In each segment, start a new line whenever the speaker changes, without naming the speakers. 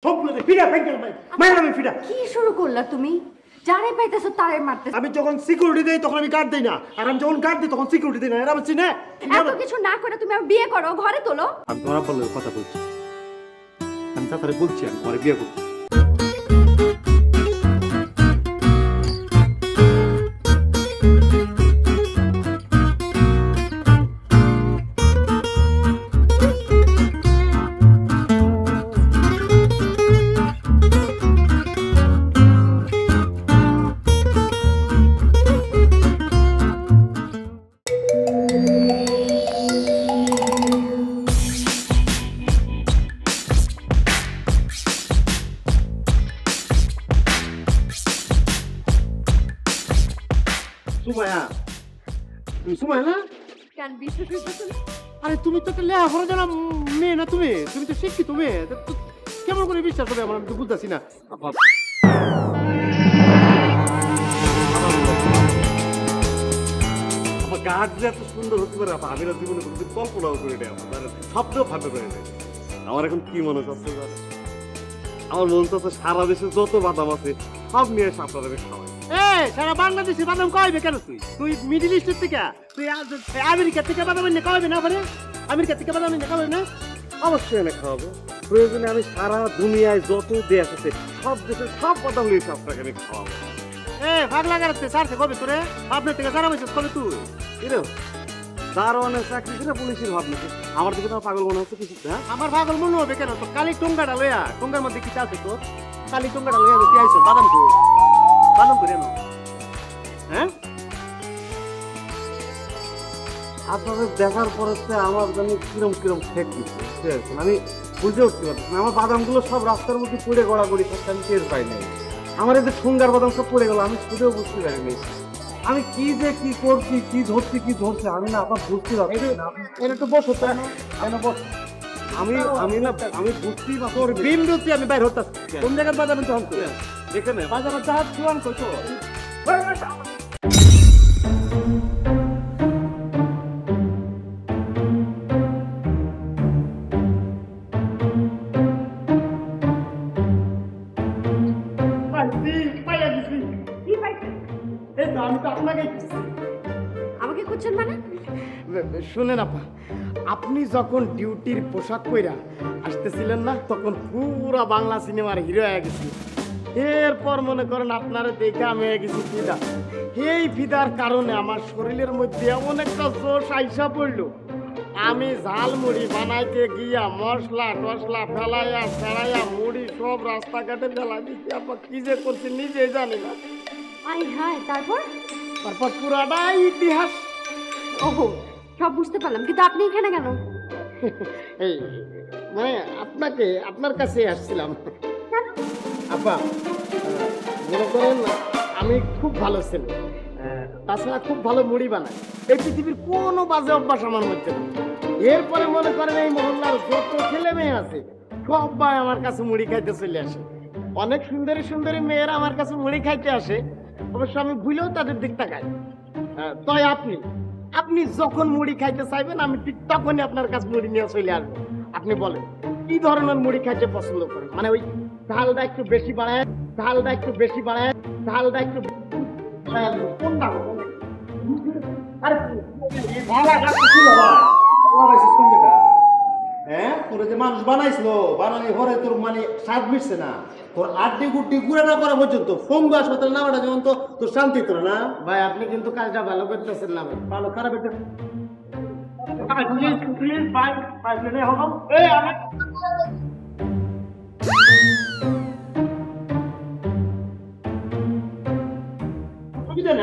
সবগুলোতে ফিডা ফেঙ্কেল মাইরা আমি ফিডা।
কি শুরু করলা তুমি? যারে পাইতেছো তারে মারতেছো।
আমি যখন সিকিউরিটি দেই তখন আমি গার্ড দেই না, আর আমি যখন গার্ড দিই তখন সিকিউরিটি দেই না। এরা বলছি না
এত কিছু না করে তুমি আমার বিয়ে করো, ঘরে তোলো।
আমি তোমার বলার কথা বলছি, আমি তাড়াতাড়ি বলছি আমি ঘরে বিয়ে করবো। আরে তুমি তো লেখাপড়া জানা মেয়ে না, তুমি তুমি তো শিক্ষিত মেয়ে, কেমন করে বিশ্বাস হবে আমার? আমি তো বুঝতেছি না। আমার গাছ যে এত সুন্দর হতে পারে আমি না জীবনে কল্পনাও করে নেই, আমার শব্দও ভাবে করে নেই। আমার এখন কি মনে করছে, আমার মন তো সারা দেশে যত বাদাম আছে সব নিয়ে আপনাদের খাওয়াই। সারা বাংলাদেশে বাদাম খাওয়াইবে কেন? তুই মিডিল ইস্টের থেকে, তুই আমেরিকা থেকে বাদাম এনে খাওয়াবে না? পারে আমেরিকা থেকে বাদাম এনে খাওয়াবে না? অবশ্যই এনে খাওয়াবো। প্রয়োজনে আমি সারা দুনিয়ায় যত দেশ আছে সব দেশের সব বাদাম নিয়ে আপনাকে আমি খাওয়াবো। পাগলা গাড়াতে ছাড়ছে কবে তোরে? আপনার থেকে সারা বছর কবে তুই? এরকম দারোয়ানের চাকরি করে পুলিশের ভাব নিচ্ছে। আমার দিকে তোমার পাগল মনে হচ্ছে কিছু? হ্যাঁ, আমার পাগল মনে হবে কেন? তো কালি টঙ্গাটা লইয়া, টঙ্গার মধ্যে কি আছে তোর? কালি টঙ্গাটা লইয়া তুই আইছো বাদাম তো বাদাম করে না? হ্যাঁ, আপনাদের দেখার পরে আমার জানি কিরম কিরম ঠেক দিচ্ছে, আমি বুঝে উঠতে পারছি না। আমার বাদামগুলো সব রাস্তার মধ্যে পড়ে গড়াগড়ি খাচ্ছে, আমি টের পাই নাই। আমার এই যে ঠুঙ্গার বাদাম সব পড়ে গেল, আমি খুঁজেও বুঝতে পারিনি আমি কি যে কি করছি, কি ধরছি কি ধরছে আমি না আপনার বুঝতে পারছি না। এটা তো বস হতো আমি আমি না আমি বুঝতেই না তোর বিম দিচ্ছি আমি বাইর হতাম। কোন জায়গায় বাজারে তখন এখানে বাজারে যা চুয়ান করছো।
আমাকে খুঁজছেন মানে?
শুনেন আপা, আপনি যখন ডিউটির পোশাক পরা আসতেছিলেন না, তখন পুরা বাংলা সিনেমার হিরো হয়ে গেছি। এরপর মনে করেন আপনারা দেখে আমি হয়ে গেছি ফিদা। এই ফিদার কারণে আমার শরীরের মধ্যে এমন একটা জোশ আইসা পড়লো, আমি ঝাল মুড়ি বানাইতে গিয়া মশলা টসলা ফেলাইয়া ফেলাইয়া মুড়ি সব রাস্তাঘাটে ফেলা দিচ্ছি। আপা কি যে করছি নিজেই জানি না।
তারপর
তারপর পুরাটাই ইতিহাস।
ওহো, সব বুঝতে পারলাম, কিন্তু আপনি এখানে কেন?
এই মানে আপনার কাছে আসছিলাম। আপা মনে করেন আমি খুব ভালো ছেলে, তাছাড়া খুব ভালো মুড়ি বানাই। এই পৃথিবীর কোনো বাজে অভ্যাস আমার মধ্যে নেই। এরপরে মনে করেন এই মহল্লার যত ছেলে মেয়ে আছে সবাই আমার কাছে মুড়ি খাইতে চলে আসে। অনেক সুন্দরী সুন্দরী মেয়েরা আমার কাছে মুড়ি খাইতে আসে, অবশ্য আমি ভুলেও তাদের দিক তাকাই। তাই আপনি যখন মুড়ি খাইতে চাইবেন আমি ঠিক তখনই আপনার কাছে মুড়ি নিয়ে চলে আসবো। আপনি বলেন কি ধরনের মুড়ি খাইতে পছন্দ করেন? মানে ওই ঝালটা একটু বেশি বাড়ায়, ঝালটা একটু বেশি বাড়ায়, ঝালটা একটু কোনটা? আরে হ্যাঁ, তোর যে মানুষ বানাইছিল বানানি ঘরে তোর মানে স্বাদ মিটছে না। তোর আড্ডি গুড্ডি গুড়া না করা পর্যন্ত ফোঙ্গু হাসপাতাল নামাটা যেমন তো তোর শান্তি তোর না। ভাই আপনি কিন্তু কাজটা ভালো করতেছেন না। ভাই ভালো খারাপ একটা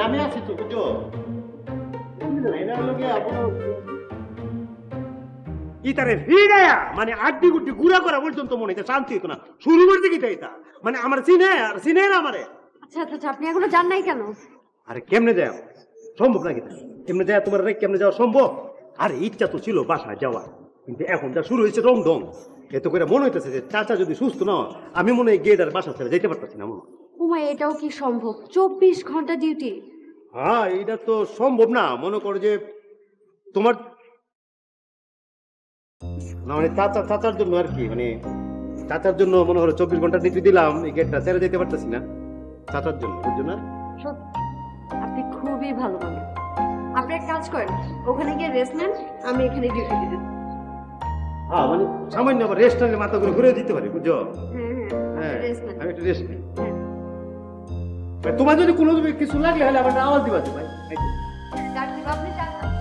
আমি আছি তো বুঝছো। মানে আড্ডি গুড্ডি গুড়া করা পর্যন্ত মনে হইতে শান্তি হতো না। শুরু করতে কি এটা মানে আমার চিনে আর চিনে না আমারে।
আচ্ছা আচ্ছা, আপনি এখনো যান নাই কেন?
আরে কেমনে যায় সম্ভব নাকি? কেমনে যায় তোমার কেমনে যাওয়া সম্ভব? আর ইচ্ছা তো ছিল বাসায় যাওয়ার, কিন্তু এখন যা শুরু হয়েছে রং ঢং, এত করে মনে হইতেছে যে চাচা যদি সুস্থ না আমি মনে হয় গেট আর বাসা ছেড়ে যেতে পারতেছি না।
ওমা, এটাও কি সম্ভব? 24 ঘন্টা ডিউটি?
হ্যাঁ, এটা তো সম্ভব না। মনে করো যে তোমার না মানে চাচার জন্য আর কি, মানে চাচার জন্য মনে হলো 24 ঘন্টা ডিউটি দিলাম, এই গেটটা ছেড়ে যেতে পারতেছি না চাচার জন্য, বুঝছো না?
সত্যি আপনি খুবই ভালো মানুষ। আপনি এক কাজ করেন, ওখানে গিয়ে রেস্ট নেন, আমি এখানে ডিউটি দিতে।
হ্যাঁ মানে সামান্য আবার রেস্টুরেন্টে মাথা করে ঘুরে দিতে পারি, বুঝছো?
হ্যাঁ রেস্ট নেন।
আমি একটু রেস্ট নিই। তোমার যদি কোনো কিছু লাগলে হলে আবার আওয়াজ দিবা তো ভাই।
ডাক দিব, আপনি ডাক দেন।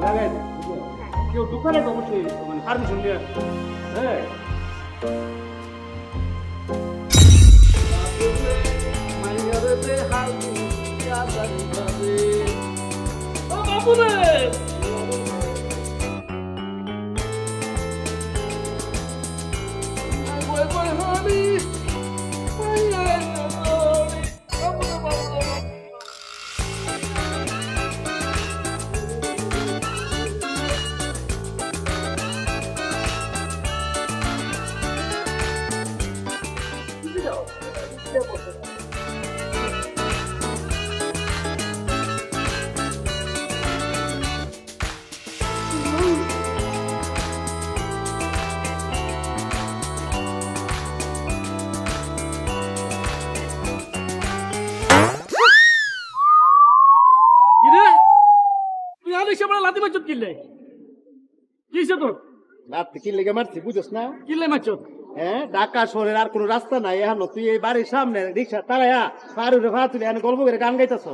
লাগাই কেউ দোকানে তো অবশ্যই মানে পারমিশন নিয়ে। হ্যাঁ ঢাকা শহরের আর কোনো রাস্তা নাই এখন, তুই এই বাড়ির সামনে রিক্সা তারাইয়া পারুরে ভাত তুলে গল্প করে গান গাইতেছ।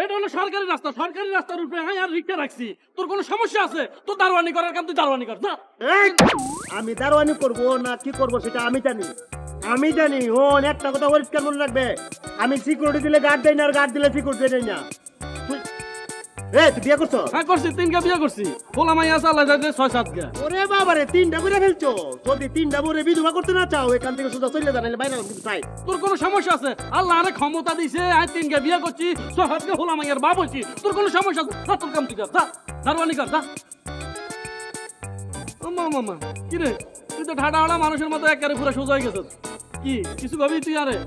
এটা হলো সরকারি রাস্তা, সরকারি রাস্তার উপরে আমি আর রিক্সা রাখছি। তোর কোনো সমস্যা আছে? তোর দারোয়ানি করার কাম তুই দারোয়ানি কর।
আমি দারোয়ানি করবো না কি করবো সেটা আমি জানি। একটা কথা পরিষ্কার মনে রাখবে, আমি সিকিউরিটি দিলে গার্ড দেই না, আর গার্ড দিলে সিকিউরিটি দেই না। তুই বিয়ে করছো?
হ্যাঁ করছি, 3টা বিয়ে করছি। বলা মাইয়া চালা যাইতে 6-7 গা।
ওরে বাবা রে, 3টা করে ফেলছো। যদি 3টা বরে বিধবা করতে না চাও এখান থেকে সোজা চলে যান, বাইরে কিন্তু চাই।
তোর কোনো সমস্যা আছে? আল্লাহ আরে ক্ষমতা দিছে, আমি 3টা বিয়ে করছি, 6-7 গা বলা মাইয়ার বাপ হইছি। তোর কোনো সমস্যা আছে? যা তোর কাম তুই কর, যা দারোয়ানি কর, যা। মামা কি রে, তুই তো ঢাডাওয়ালা মানুষের মতো একেবারে পুরো সোজা হয়ে গেছিস। কি কিছু ভাবি তুই? আরে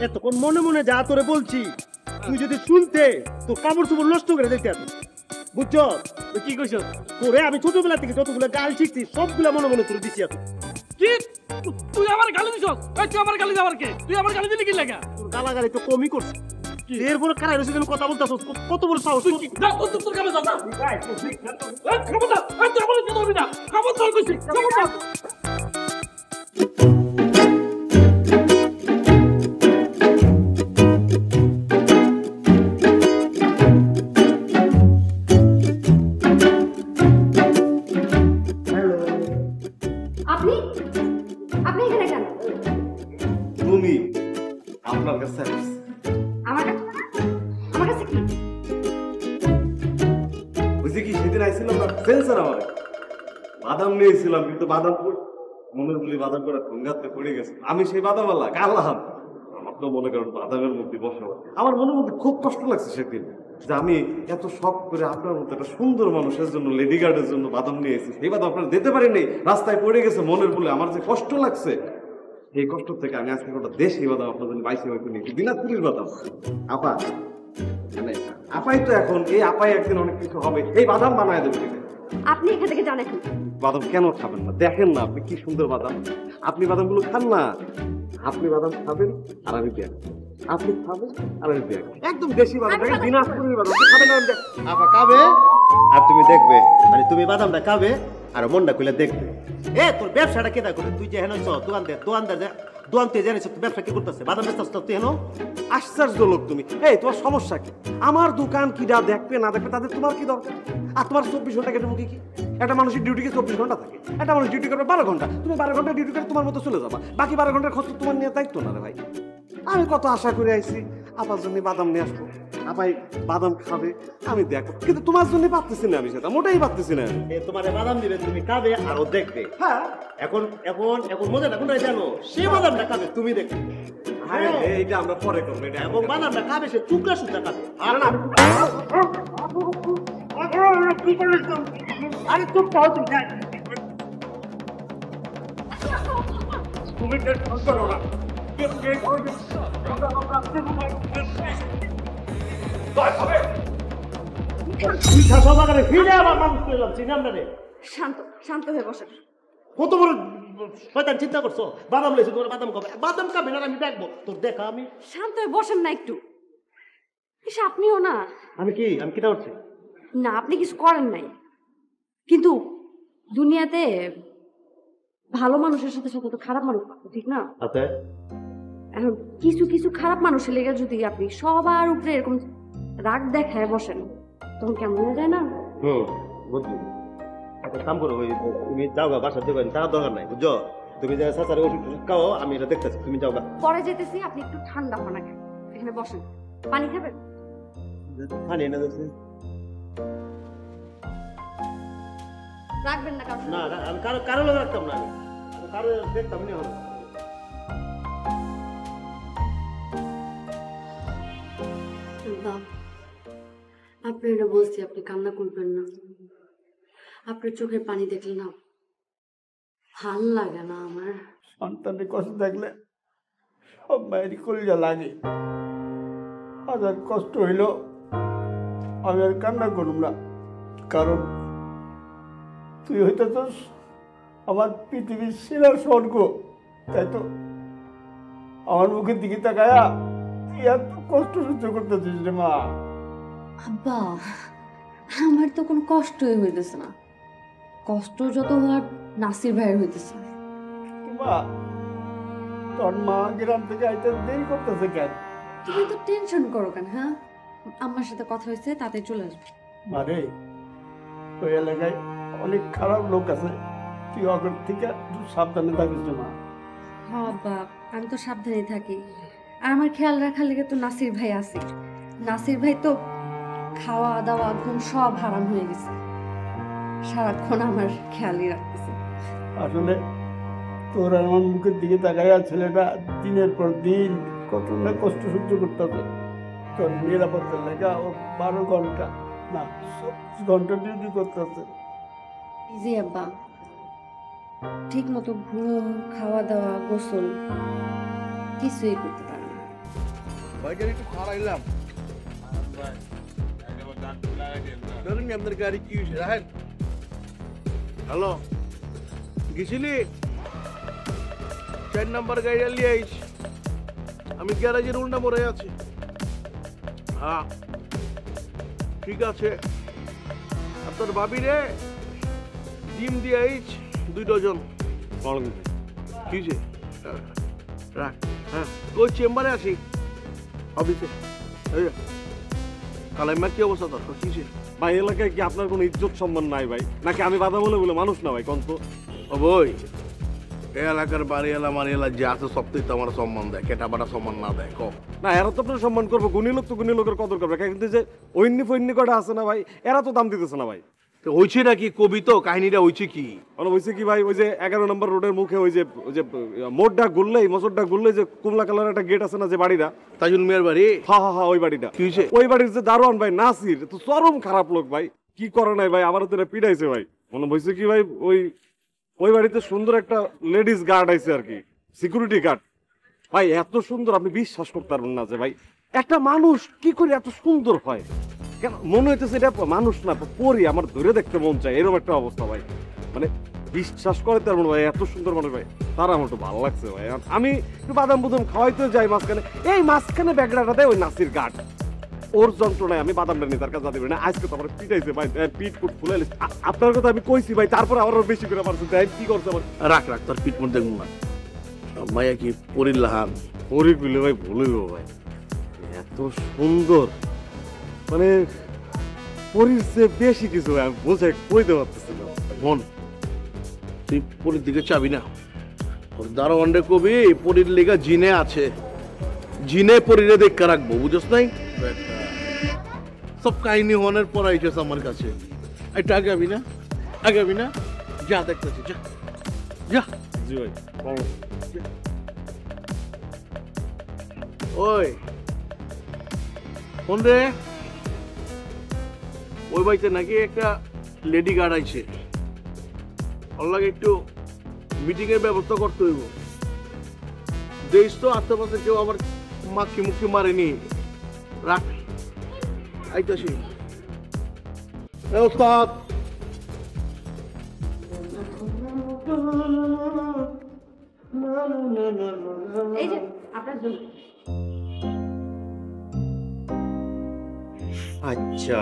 এতক্ষণ মনে মনে যা তোরে বলছি, তুই যদি শুনতে তোর কাপড় চোপড় নষ্ট করে দিতে, বুঝছো?
তুই কি কইছ?
তোরে আমি ছোটবেলা থেকে যতগুলো গাল শিখছি সবগুলো মনে মনে তোর দিছি।
কি তুই আমার গালি দিছস? তুই আমার গালি দেওয়ার কে? তুই আমার গালি দিলি কি লাগা?
তোর গালাগালি তো কমই করছিস, এরপরে কারাই রয়েছে কথা বলতেছ, কত বড় সাহস!
তোর কামে যা, খবরদার, তুই আমার কথা বলবি না, খবরদার কইছি, খবরদার।
বাদাম নিয়েছিলাম কিন্তু বাদাম মনের বলি বাদাম করে ঠোঙ্গাতে পড়ে গেছে। আমি সেই বাদামওয়ালা কালাম, আমার তো মনে করেন বাদামের মধ্যে বসে আমার মনের মধ্যে খুব কষ্ট লাগছে সেদিন, যে আমি এত শখ করে আপনার মতো একটা সুন্দর মানুষের জন্য, লেডি গার্ডের জন্য বাদাম নিয়েছি, সেই বাদাম আপনারা দিতে পারিনি, রাস্তায় পড়ে গেছে মনের বলে। আমার যে কষ্ট লাগছে, এই কষ্ট থেকে আমি আজকে গোটা দেশ এই বাদাম আপনার জন্য 22 হয়তো নিয়েছি, দিনাজপুরের বাদাম। আপা মানে আপাই তো এখন, এই আপাই একদিন অনেক কিছু হবে, এই বাদাম বানায় দেবে।
আপনি এখান থেকে জানেন
বাদাম কেন খাবেন না? দেখেন না আপনি কি সুন্দর বাদাম, আপনি বাদামগুলো খান না। আপনি বাদাম খাবেন আর আমি বিয়ে, আপনি খাবেন আর আমি বিয়ে, একদম দেশি বাদাম, দিনাজপুরের বাদাম খাবেন না। আপা খাবে আর তুমি দেখবে, মানে তুমি বাদামটা খাবে আর মনটা খুলে দেখবে। তোর ব্যবসাটা কেটা করে? তুই যে হেন দোকানতে জানিস তুই ব্যবসা কি করতেছে? বাদাম বেচতেছ তুই হেন? আশ্চর্য লোক তুমি। তোমার সমস্যা কি? আমার দোকান কি যা দেখবে না দেখবে তাদের তোমার কি দরকার? আর তোমার 24 ঘন্টা কেটে মুখে কি? একটা মানুষের ডিউটিকে 24 ঘন্টা থাকে, একটা মানুষ ডিউটি করবে 12 ঘন্টা। তুমি 12 ঘন্টা ডিউটি করে তোমার মতো চলে যাবা, বাকি 12 ঘন্টার খরচ তোমার নিয়ে দায়িত্ব না রে ভাই। আমি কত আশা করে আইছি আপার জন্য বাদাম নিয়ে আসবো, আপাই বাদাম খাবে, আমি দেখবো, কিন্তু তোমার জন্য পারতেছি না, আমি সেটা মোটেই পারতেছি না। তোমার বাদাম দিবে, তুমি খাবে আর ও দেখবে। হ্যাঁ এখন এখন এখন মজাটা কোনটা জানো? সে বাদামটা খাবে, তুমি দেখবে। এইটা আমরা পরে করবো, এটা এবং বাদামটা খাবে সে টুকরা সুতা খাবে। আর না কি করলে আরে চুপ পাও তুমি, তুমি টেনশন করো না।
পিঠা সবাকারে ফিরে আবার মানুষ করলাম চিনি আমরা রে।
শান্ত শান্ত হয়ে বসেন।
কত বড় শয়তান চিন্তা করছো? বাদাম লেছি তোমার বাদাম খাবে, বাদাম খাবে না আমি দেখবো তোর দেখা আমি।
শান্ত হয়ে বসেন না একটু। ইস আপনিও না।
আমি কিটা করছি?
না আপনি কিছু করেন নাই, কিন্তু দুনিয়াতে ভালো মানুষের সাথে সাথে তো খারাপ মানুষ থাকে, ঠিক না?
আচ্ছা
এখন কিছু কিছু খারাপ মানুষের লেগে যদি আপনি সবার উপরে এরকম রাগ দেখায় বসেন তখন কেমন হয়ে যায় না?
বুঝলি, একটা কাম করো, ওই তুমি যাও গা, বাসার দেবেন টাকা দরকার নাই বুঝছো? তুমি যা সাসারে ওষুধ খাও, আমি এটা দেখতেছি, তুমি যাও গা।
পরে যেতেছি, আপনি একটু ঠান্ডা হন আগে, এখানে বসেন। পানি খাবেন?
পানি এনে দিচ্ছি।
রাখবেন না কারণ
না আমি কারো লোক রাখতাম না, আমি কারো দেখতাম না। হলো
আপনি এটা বলছি, আপনি কান্না করবেন না। আপনার চোখের পানি দেখলে না ভাল লাগে না আমার।
সন্তানের কষ্ট দেখলে সব মায়েরই কলিজা লাগে। হাজার কষ্ট হইল আমি আর কান্না করুম না, কারণ তুই হইতেছস আমার পৃথিবীর সেরা স্বর্গ। তাই তো আমার মুখের দিকে তাকায়া তুই এত কষ্ট সহ্য করতেছিস রে মা।
আব্বা আমার তো কোনো কষ্টই হইতেছে না, কষ্ট যত হওয়ার নাসির ভাইয়ের হইতেছে।
মা তোর মা গ্রাম থেকে আইতে দেরি করতেছে কেন?
তুমি তো টেনশন করো কেন? হ্যাঁ আমার সাথে কথা হয়েছে, তাতে চলে আসবে।
মারে ওই এলাকায় অনেক খারাপ লোক আছে, তুই অগর থেকে একটু সাবধানে থাকিস মা।
হ্যাঁ বাপ, আমি তো সাবধানে থাকি, আর আমার খেয়াল রাখার লেগে তো নাসির ভাই আছে। নাসির ভাই তো খাওয়া দাওয়া ঘুম সব হারাম হয়ে গেছে, সারাক্ষণ আমার খেয়ালই রাখতেছে।
আসলে তোর আমার মুখের দিকে তাকাইয়া ছেলেটা দিনের পর দিন কত না কষ্ট সহ্য করতে হবে। তোর নিরাপত্তার লেগা ও 12 ঘন্টা না 24 ঘন্টা ডিউটি করতে হবে।
জি আব্বা, ঠিক মতো ঘুম, খাওয়া দাওয়া, গোসল কিছুই করতে পারে না।
ভাইজান একটু খারাইলাম, ধরুন আপনার গাড়ি কি হয়েছে রাখেন। হ্যালো, গেছিলি 4 নম্বর গাড়ি নিয়ে আইস, আমি গ্যারাজের উল্টা মোড়ে আছি। হ্যাঁ ঠিক আছে, আপনার ভাবি রে ডিম দিয়ে আইস 2 ডজন। কি যে রাখ, হ্যাঁ ওই চেম্বারে আসি অফিসে। কালাইমার কি অবস্থা তোর? কিসে
ভাই এলাকায় কি আপনার কোনো ইজ্জত সম্মান নাই ভাই? নাকি আমি বাধা বলে মানুষ না ভাই? কোন তো
ও বই, এই এলাকার বাড়িওয়ালা মারিয়ালা যে আছে সবটাই তো আমার সম্মান দেয়, কেটা বাটা সম্মান না দেয় কম
না? এরা তো আপনার সম্মান করবো, গুণী লোক তো গুণী লোকের কদর করবে, কিন্তু যে ঐন্নি ফৈন্নি কটা আছে না ভাই, এরা তো দাম দিতেছে না ভাই।
হয়েছে নাকি কবি তো কাহিনীটা হয়েছে কি?
হয়েছে কি ভাই, ওই যে 11 নম্বর রোডের মুখে ওই যে মোড়টা ঘুরলেই, মসরটা ঘুরলেই যে কমলা কালার একটা গেট আছে না, যে বাড়িটা
তাজুল মিয়ার বাড়ি।
হ্যাঁ ওই বাড়িটা।
কি হয়েছে?
ওই বাড়ির যে দারোয়ান ভাই নাসির তো চরম খারাপ লোক ভাই, কি করে নাই ভাই, আমার তো পিড়াইছে ভাই। মনে হয়েছে কি ভাই, ওই বাড়িতে সুন্দর একটা লেডিস গার্ড আইছে আর কি, সিকিউরিটি গার্ড ভাই, এত সুন্দর আপনি বিশ্বাস করতে পারবেন না যে ভাই একটা মানুষ কি করে এত সুন্দর হয়। কেন মনে হইতেছে এটা মানুষ না পরি, আমার ধরে দেখতে মন চায়, এরকম একটা অবস্থা ভাই। মানে বিশ্বাস করে তার মনে ভাই এত সুন্দর মানুষ ভাই, তার আমার একটু ভালো লাগছে ভাই। আমি একটু বাদাম বুদাম খাওয়াইতে যাই মাঝখানে, এই মাঝখানে ব্যাগড়াটা দেয় ওই নাসির গার্ড, ওর যন্ত্রণায় আমি বাদামটা নিয়ে তার কাছে যাতে না। আজকে তো আমার পিটাইছে ভাই, পিট ফুট ফুলে আপনার কথা আমি কইছি ভাই, তারপরে আরো বেশি করে আমার কি করছে আমার।
রাখ তোর পিট মুট দেখুন না, মাইয়া কি পরির লাহান?
পরি গুলো ভাই ভুলে গো ভাই, এত সুন্দর, মানে পরির চেয়ে বেশি কিছু আমি বোঝাই কইতে পারতেছি না।
মন তুই পরির দিকে চাবি না, ওর দারোয়ানরে কবি পরির লেগা জিনে আছে, জিনে পরিরে দেখে রাখবো, বুঝছ নাই? সব কাহিনী হওয়ার পর আইসেস আমার কাছে, একটু আগাবি না, যা দেখতেছি যা যা।
জি ভাই।
ওই কোন রে? ওই বাড়িতে নাকি একটা লেডি গার্ড আইছে, ওর লাগে একটু মিটিং এর ব্যবস্থা করতে হইব। দেশ তো আশেপাশে কেউ আবার মাখি মুখি মারেনি। রাখ আইতাছি। ওস্তাদ
এই যে আপনার জন্য।
আচ্ছা,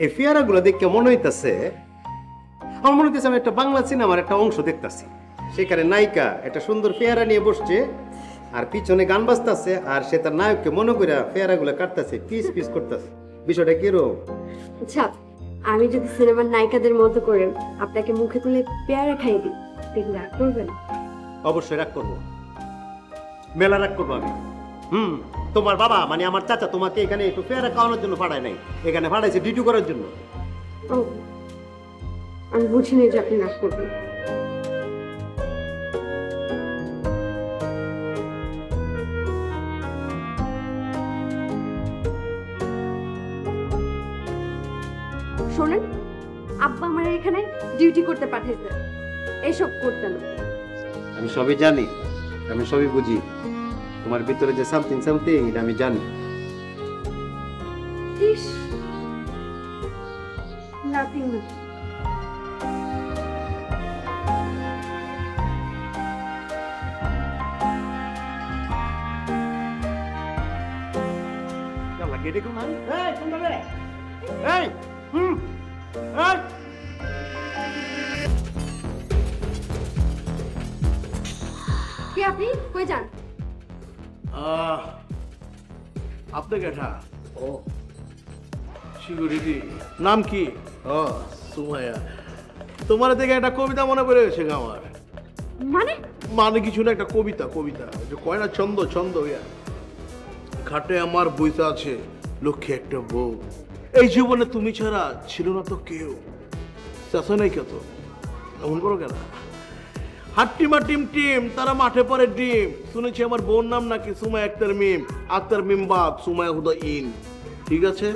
এই ফেয়ারা গুলো দেখে মনে হইতেছে, আমার মনে হইতেছে আমি একটা বাংলা সিনেমার একটা অংশ দেখতেছি। সেখানে নায়িকা একটা সুন্দর ফেয়ারা নিয়ে বসছে, আর পিছনে গান বাজতেছে, আর সে তার নায়ককে মনে করে ফেয়ারা গুলো কাটতেছে, পিস পিস করতেছে। বিষয়টা কিরকম?
আচ্ছা, আমি যদি সিনেমার নায়িকাদের মতো করে আপনাকে মুখে তুলে পেয়ারা খাইয়ে দিই, দেখলে রাগ করবেন?
অবশ্যই রাগ করবো, মেলা রাগ করবো আমি। তোমার বাবা মানে আমার চাচা তোমাকে এখানে একটু পেয়ারা খাওয়ানোর জন্য পাঠায় নাই, এখানে পাঠাইছে ডিউটি করার জন্য।
ও, আমি বুঝিনি যে আপনি রাগ করবেন। শোনেন, আব্বা আমার এখানে ডিউটি করতে পাঠাইছে, এসব করতে না।
আমি সবই জানি, আমি সবই বুঝি, তোমার ভিতরে যে সামথিং সামথিং এটা আমি জানি।
ইস, নাথিং।
গেটে কোন এই কোন রে এই এই
কি আপনি কই যান?
আপনি কেঠা? ও সিকিউরিটি। নাম কি? ও সুমাইয়া। তোমার দেখে একটা কবিতা মনে পড়ে গেছে আমার।
মানে?
মানে কিছু না, একটা কবিতা। কবিতা যে কয় না, ছন্দ ছন্দ। ঘাটে আমার বইতে আছে লক্ষ্যে একটা বউ, এই জীবনে তুমি ছাড়া ছিল না তো কেউ। চাষা নাই কত এমন করো কেন? হাট্টিমা টিম টিম, তারা মাঠে পড়ে ডিম। শুনেছি আমার বোন নাম নাকি সুমাই আক্তার মিম, আক্তার মিম বাদ সুমাই হুদা ইন। ঠিক আছে,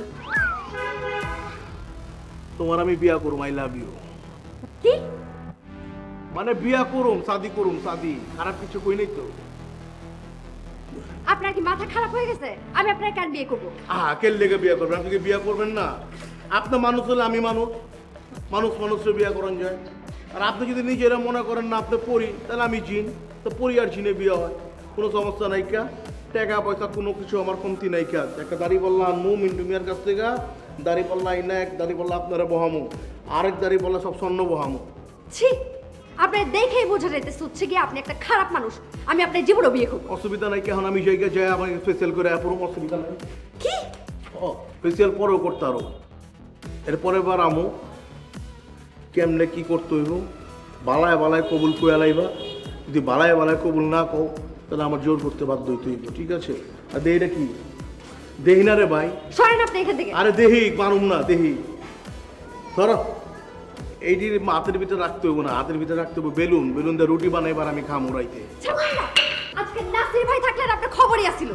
তোমার আমি বিয়া করুম। I love you.
কি
মানে বিয়া করুম, শাদি করুম। শাদি খারাপ কিছু কই নাই তো।
আপনার কি মাথা খারাপ হয়ে গেছে? আমি আপনার কেন বিয়ে করবো?
কেন লেগে বিয়া করবেন? আপনি কি বিয়া করবেন না? আপনার মানুষ হলে আমি মানুষ, মানুষ মানুষের বিয়া করান যায়। আর আপনি যদি নিজেরা মনে করেন না আপনি পড়ি, তাহলে আমি জিন, তো পড়ি আর জিনে বিয়ে হয়, কোনো সমস্যা নাই। টাকা পয়সা কোনো কিছু আমার কমতি নাই। একটা দাড়ি পাল্লা আনমু মিন্টু মিয়ার কাছ থেকে, দাড়ি পাল্লা আইনা এক দাড়ি পাল্লা আপনারা বহামু, আরেক দাড়ি পাল্লা সব স্বর্ণ বহামু।
ছি, আপনার দেখেই বোঝা যাইতেছে হচ্ছে কি আপনি একটা খারাপ মানুষ। আমি আপনার জীবনও বিয়ে করবো।
অসুবিধা নাই, কেন আমি জায়গায় যাই আমাকে স্পেশাল করে পুরো অসুবিধা নাই।
কি?
ও স্পেশাল পরেও করতে আরো। এরপরে বার আমু কেমনে কি করতে হইব, বালায় বালায় কবুল কইয়া লাইবা। যদি বালায় বালায় কবুল না কও, তাহলে আমার জোর করতে বাধ্য হইতে হইব। ঠিক আছে? আর দেহিটা কি দেহি না রে ভাই?
সরেন আপনি এখান থেকে।
আরে দেহি মারুম না, দেহি ধরো। এইটি হাতের ভিতরে রাখতে হইব না, হাতের ভিতরে রাখতে হইব বেলুন। বেলুন দিয়ে রুটি বানাইবার আমি খামু রাইতে।
আজকে নাসির ভাই থাকলে আপনার খবরই আসিল।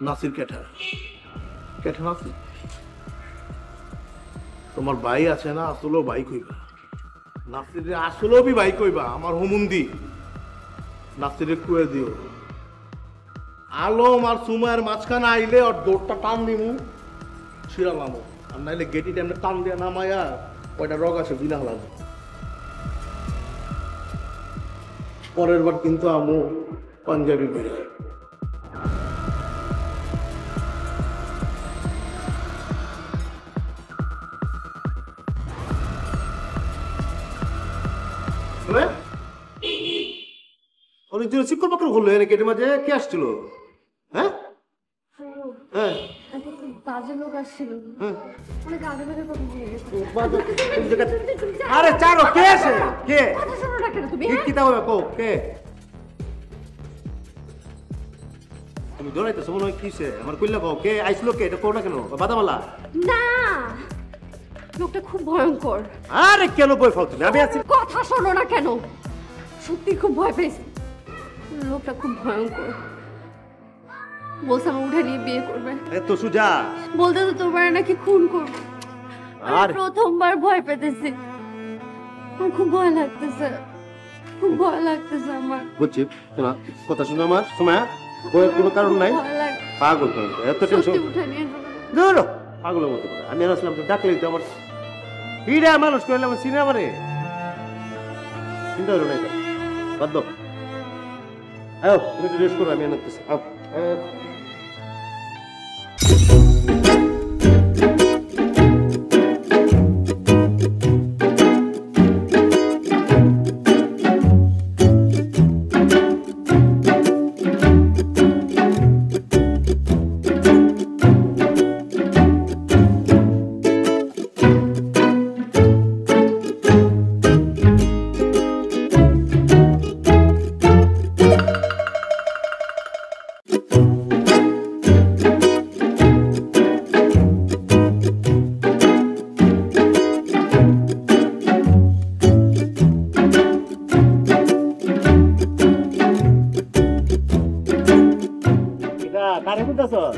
নাসির কেঠা? কেঠা নাসির? তোমার ভাই আছে না, আসলেও ভাই কইবা। নাসিরে আসলেও বি ভাই কইবা। আমার হুমুন্দি নাসিরে কুয়ে দিও। আলম আর সুমায়ের মাঝখানে আইলে ওর দৌড়টা টান দিমু, ছিড়ালামো। আর নাইলে গেটি টাইমে টান দিয়ে নামায়া ওইটা রগ আছে বিনা হলাম। পরের বার কিন্তু আমু পাঞ্জাবি বেড়ে।
অনেকজন শিক্ষক পাকড় করলো এনে গেটের মাঝে। কে আসছিল? হ্যাঁ হ্যাঁ
বাজে লোক আসছিল। অনেক আগে কথা বলে।
আরে চারো কে আছে? কে?
কথা শোনো না কেন তুমি?
কি তা হবে কো? কে? তুমি দৌড়াইতেছো মনে হয়। কিসে আমার কইলা কও? কে আইছিল? কে? এটা কও না কেন? বাদামালা
না, লোকটা খুব ভয়ঙ্কর।
আরে কেন ভয় পাও তুমি? আমি আছি।
কথা শোনো না কেন? সত্যি খুব ভয় পেয়েছি। লোকটা খুব ভয়ঙ্কর। বলছে আমার উঠে নিয়ে বিয়ে করবে।
এত সুজা
বলতে তো তোমার নাকি খুন করবে। আর প্রথমবার ভয় পেতেছি। আমার খুব ভয় লাগতেছে, খুব ভয় লাগতেছে আমার।
বুঝছি। কথা শুনো আমার সময়, ভয়ের কোনো কারণ নাই।
ভয় লাগছে।
পাগল কেন? এত টেনশন
স্বস্তি উঠায় নিয়ে
ধরো পাগলের মতো করে। আমি আসলাম তো ডাকলেই তো আমার ভিড়া মানুষ করলাম সিনেমারে চিন্তা করো না এটা বাদ দাও। আও তুমি একটু রেস্ট করো, আমি আনতেছি। আও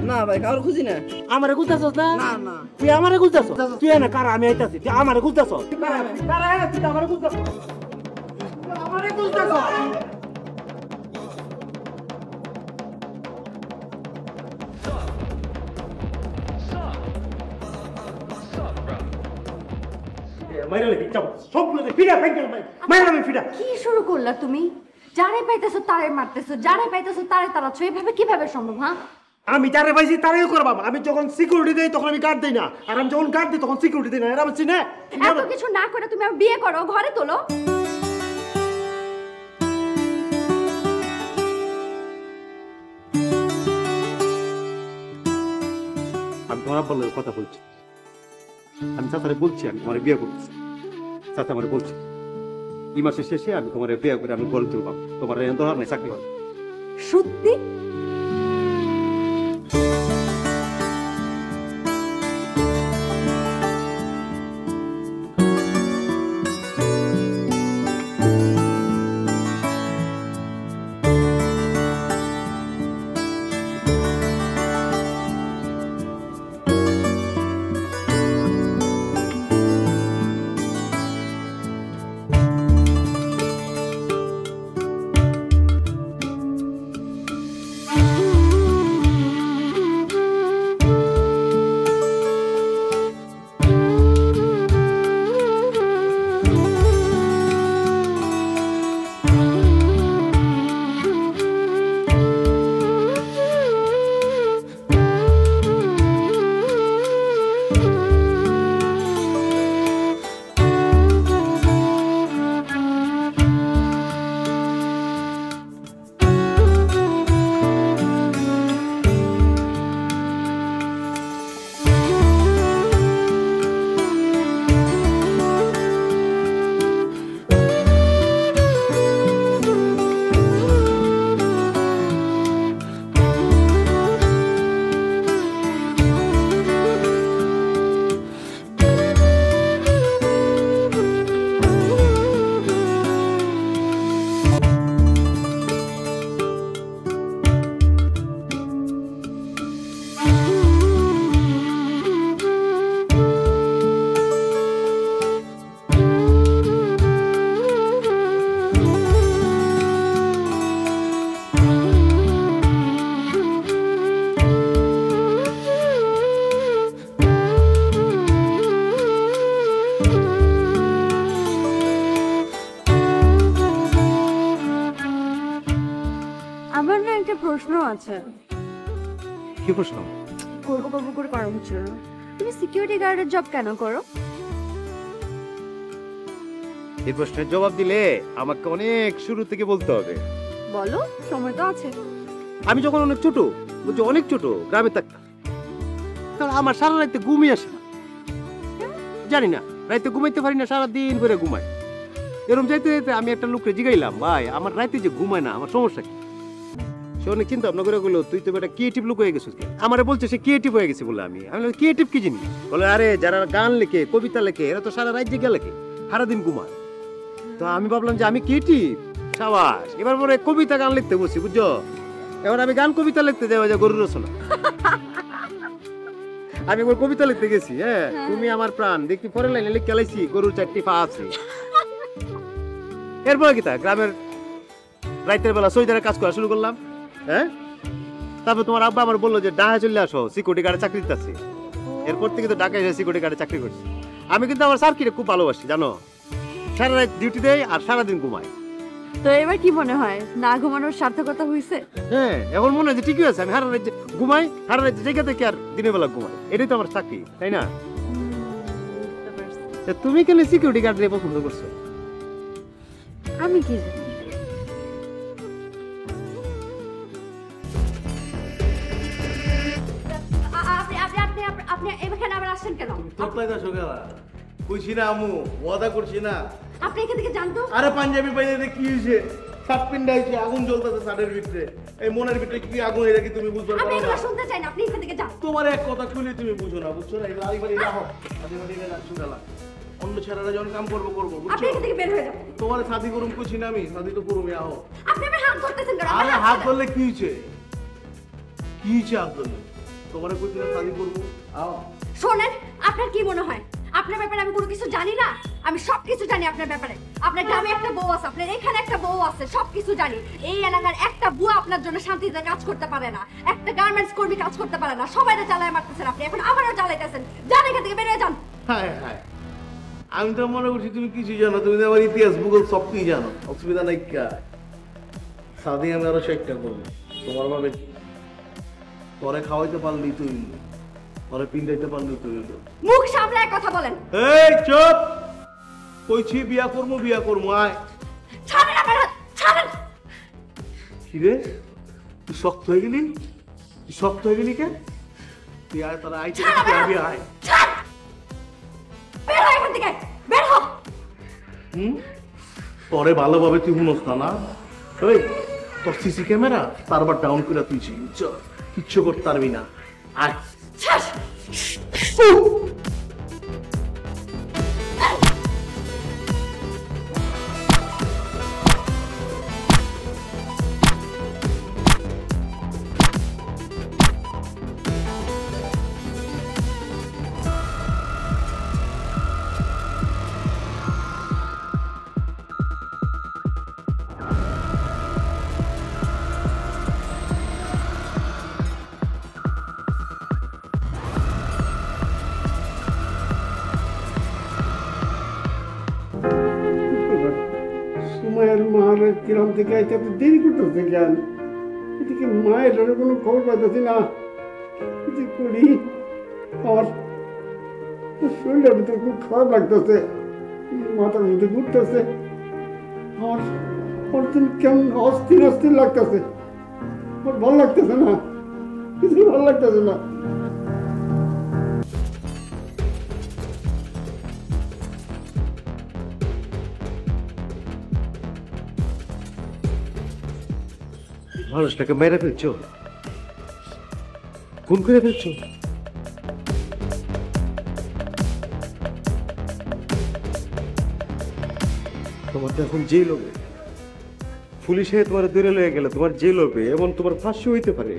না ভাই কারো খুঁজি না।
আমারে গুলতাছস না?
না না
তুই আমারে গুলতাছস? তুই না কার আমি আইতাছি, তুই আমারে গুলতাছস? কার আইতাছি তুই আমারে গুলতাছস? আমারে গুলতাছস? মাইরা লাগি চাপ সবগুলো ফিরা ফেঙ্গেল মাইরা আমি ফিরা।
কি শুরু করলা তুমি? যারে পাইতেছো তারে মারতেছো, যারে পাইতেছো তারে তাড়াচ্ছ, এভাবে কিভাবে সম্ভব? হ্যাঁ
আমি যারে পাইছি তারাই করবাম। আমি যখন সিকিউরিটি দেই তখন আমি গার্ড দেই না, আর আমি যখন গার্ড দিই তখন সিকিউরিটি দেই না। এরা বলছি না
এত কিছু না করে তুমি আমার বিয়ে করো, ঘরে তোলো।
আমি তোমার আব্বার লগে কথা বলছি। আমি চাচারে বলছি আমি তোমার বিয়ে করতেছি। চাচা আমার বলছি এই মাসের শেষে আমি তোমার বিয়ে করে আমি গড়ে তুলবাম, তোমার দরকার নেই চাকরি হবে।
সত্যি? প্রশ্ন আছে।
কি প্রশ্ন?
করবো করবো করে করা হচ্ছিল না। তুমি সিকিউরিটি গার্ডের জব কেন করো?
এই প্রশ্নের জবাব দিলে আমাকে অনেক শুরু থেকে বলতে হবে।
বলো, সময় তো আছে।
আমি যখন অনেক ছোট, বুঝছো, অনেক ছোট গ্রামে থাকতাম, তখন আমার সারা রাতে ঘুমিয়ে আসে না। জানি না, রাতে ঘুমাইতে পারি না, সারাদিন করে ঘুমাই। এরকম যাইতে যাইতে আমি একটা লোককে জিগাইলাম, ভাই আমার রাতে যে ঘুমায় না, আমার সমস্যা কি? সে অনেক চিন্তা ভাবনা করে বললো, তুই তো একটা ক্রিয়েটিভ লোক হয়ে গেছিস। আমারে বলছে সে ক্রিয়েটিভ হয়ে গেছে বলে। আমি ক্রিয়েটিভ কি জিনিস? বলে আরে যারা গান লেখে, কবিতা লেখে, এরা তো সারা রাত জেগে লেখে, সারাদিন ঘুমায়। তো আমি ভাবলাম যে আমি ক্রিয়েটিভ, সাবাস। এবার পরে কবিতা গান লিখতে বসি, বুঝছো। এবার আমি গান কবিতা লিখতে যাই, ওই যে গরুর রচনা। আমি একবার কবিতা লিখতে গেছি, হ্যাঁ, তুমি আমার প্রাণ দেখি, পরে লাইনে লিখে লাইছি গরুর 4টি পা আছে। এরপরে কি তা গ্রামের রাতের বেলা সৈদারে কাজ করা শুরু করলাম। হ্যাঁ, তারপর তোমার আব্বা আমার বললো যে ঢাকায় চলে আসো, সিকিউরিটি গার্ডে চাকরি দিতেছে। এরপর থেকে তো ঢাকায় এসে সিকিউরিটি গার্ডে চাকরি করছি। আমি কিন্তু আমার সার্কিটে খুব ভালোবাসি জানো, সারা রাত ডিউটি দেয় আর সারাদিন ঘুমাই।
তো এবার কি মনে হয়, না ঘুমানোর সার্থকতা হয়েছে?
হ্যাঁ, এখন মনে হয় যে ঠিকই আছে। আমি সারা রাত ঘুমাই, সারা রাত জেগে থেকে আর দিনের বেলা ঘুমাই, এটাই তো আমার চাকরি, তাই না? তুমি কেন সিকিউরিটি গার্ড নিয়ে পছন্দ করছো?
আমি কি জানি। আপনি এখানে আবার আসছেন কেন?
কইছি না আমু, ওয়াদা করছি না।
আপনি এখান থেকে জানতো?
আরে পাঞ্জাবি বাইরে কি হয়েছে? সাত পিন্ডা হয়েছে, আগুন জ্বলতেছে সাদের ভিতরে। এই মনের ভিতরে কি আগুন এটা কি তুমি বুঝতে পারো না?
আমি এগুলো শুনতে চাই না, আপনি এখান থেকে যান।
তোমার এক কথা শুনে তুমি বুঝো না, বুঝছো না? এগুলো আইবারে রাখো, আদিবাড়ি না শুনালা। অন্য ছেলেরা যখন কাম করবো করবো,
আপনি এখান থেকে বের হয়ে যাবেন।
তোমার শাদি করুম কইছি না আমি, শাদি তো করুম। আও
আপনি আমার হাত ধরতেছেন কেন?
আরে হাত ধরলে কি হয়েছে? কি হয়েছে হাত ধরলে? তোমার কইছি না শাদি করবো। আও
শোনেন, আপনার কি মনে হয় আপনার ব্যাপারে আমি কোনো কিছু জানি না? আমি সবকিছু জানি আপনার ব্যাপারে। আপনার গ্রামে একটা বউ আছে, আপনার এখানে একটা বউ আছে, সবকিছু জানি। এই এলাকার একটা বুয়া আপনার জন্য শান্তিতে কাজ করতে পারে না, একটা গার্মেন্টস কর্মী কাজ করতে পারে না। সবাইকে জ্বালায় মারতেছেন আপনি, এখন আমারও জ্বালাইতেছেন। যান এখান থেকে, বেরিয়ে যান।
হায় হায়, আমি তো মনে করছি তুমি কিছু জানো, তুমি তো আমার ইতিহাস ভূগোল সব কিছু জানো, অসুবিধা নাই। শাদি আমি আরো 60টা করবো। তোমার ভাবে পরে খাওয়াইতে পারলি তুই, পরে পিন্ডাইতে পারলি তুই।
মুখ সামলায় কথা বলেন।
এই চুপ, কইছি বিয়া করবো, বিয়া করবো। আয়
ছাড়েন আমার হাত, ছাড়েন।
কি রে, তুই শক্ত হয়ে গেলি? তুই শক্ত হয়ে গেলি কে? তুই আয়, তারা আইতে আয়।
ছাড়, বের হ এখান থেকে, বের হ।
পরে ভালোভাবে তুই শুনোস না। ওই তোর সিসি ক্যামেরা তারবার ডাউন করে তুইছি, কিচ্ছু করতে পারবি না। আয়
সময়ের মার কিরম থেকে আইতে এত দেরি করতেছে কেন? এদিকে মায়ের কোনো খবর পাইতেছি না। কি করি? আমার শরীরের ভিতরে খুব খারাপ লাগতেছে, মাথার মধ্যে ঘুরতেছে, আমার কেমন অস্থির অস্থির লাগতেছে। আমার ভালো লাগতেছে না, কিছু ভালো লাগতেছে না।
মানুষটাকে মেরে ফেলছো, খুন করে ফেলছো। তোমার তো এখন জেল হবে, পুলিশে তোমার দূরে লয়ে গেলে তোমার জেল হবে, এমন তোমার ফাঁসি হইতে পারে।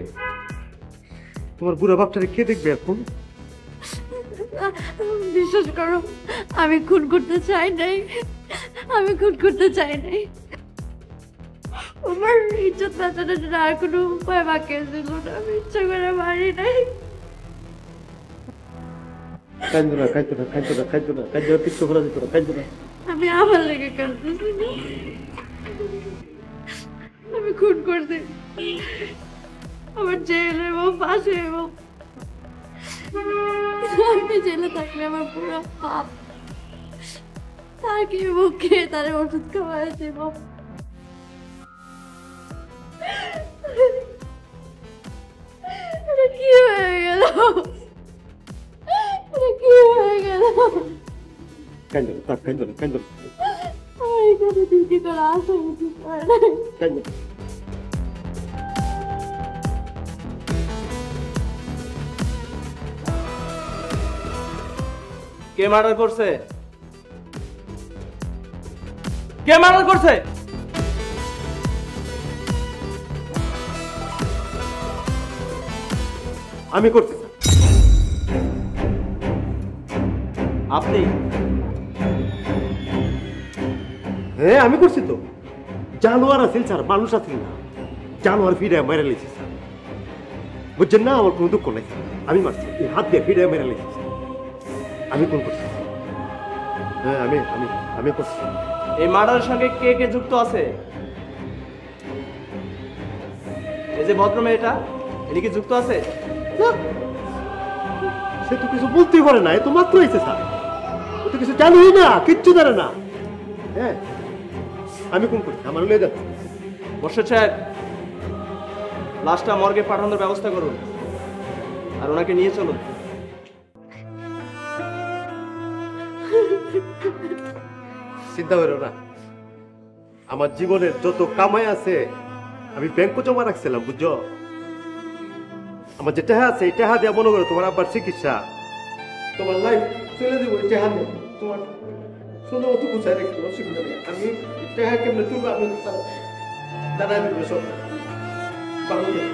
তোমার বুড়া বাপটারে কে দেখবে এখন?
বিশ্বাস করো, আমি খুন করতে চাই নাই, আমি খুন করতে চাই নাই। আমার ইজ্জত বাঁচানোর জন্য আর কোনো উপায় বাকি ছিল না, আমি ইচ্ছা করে মারি নাই।
কাঁদো না, কাঁদো না, কাঁদো না, কাঁদো না, কাঁদো না, কিচ্ছু করা যেত না, কাঁদো না।
আমি আমার লেগে কাঁদতেছি না, আমি খুন করছি। আমার জেল এবং ফাঁসি এবং আমি জেলে থাকলে আমার পুরো পাপ। তার কি মুখে তার ওষুধ খাওয়াইছে বাপ। কি হয়ে গেল, কি হয়ে গেল?
কাঁদো না, কাঁদো না, কাঁদো না,
আমার এখানে ডিউটি করা আসা উচিত হয় না।
কাঁদো না।
কে মার্ডার করছে? কে মার্ডার করছে?
আমি করছি।
আপনি?
হ্যাঁ আমি করছি তো। জানোয়ার আছিল স্যার, মানুষ আছিল না। জানোয়ার ফিরে মেরে লেছি স্যার। বুঝছেন না, আমার কোনো দুঃখ নেই, আমি মারছি, এই হাত দিয়ে ফিরে মেরে লেগেছি, আমি কোন করছি? হ্যাঁ আমি আমি আমি করছি।
এই মার্ডারের সঙ্গে কে কে যুক্ত আছে? এই যে ভদ্র মেয়েটা, এনি কি যুক্ত আছে?
না, সে তো কিছু বলতেই পারে না, এ তো মাত্র হয়েছে স্যার, ও তো কিছু জানুই না, কিচ্ছু জানে না। হ্যাঁ আমি কোন করছি? আমার লিয়ে যাচ্ছে।
বর্ষদ সাহেব, লাশটা মর্গে পাঠানোর ব্যবস্থা করুন আর ওনাকে নিয়ে চলুন।
চিন্তা করো না, আমার জীবনের যত কামাই আছে আমি ব্যাংকে জমা রাখছিলাম, বুঝছো? আমার যে টাকা আছে এই টাকা দিয়ে মনে করো তোমার আব্বার চিকিৎসা, তোমার লাইফ চলে দেবো এই টাকা দিয়ে, তোমার সুন্দর মতো গুছাই রাখতে অসুবিধা নেই। আমি টাকা কেমনে তুলবো আমি জানাই দেবো সব। ভালো থেকো।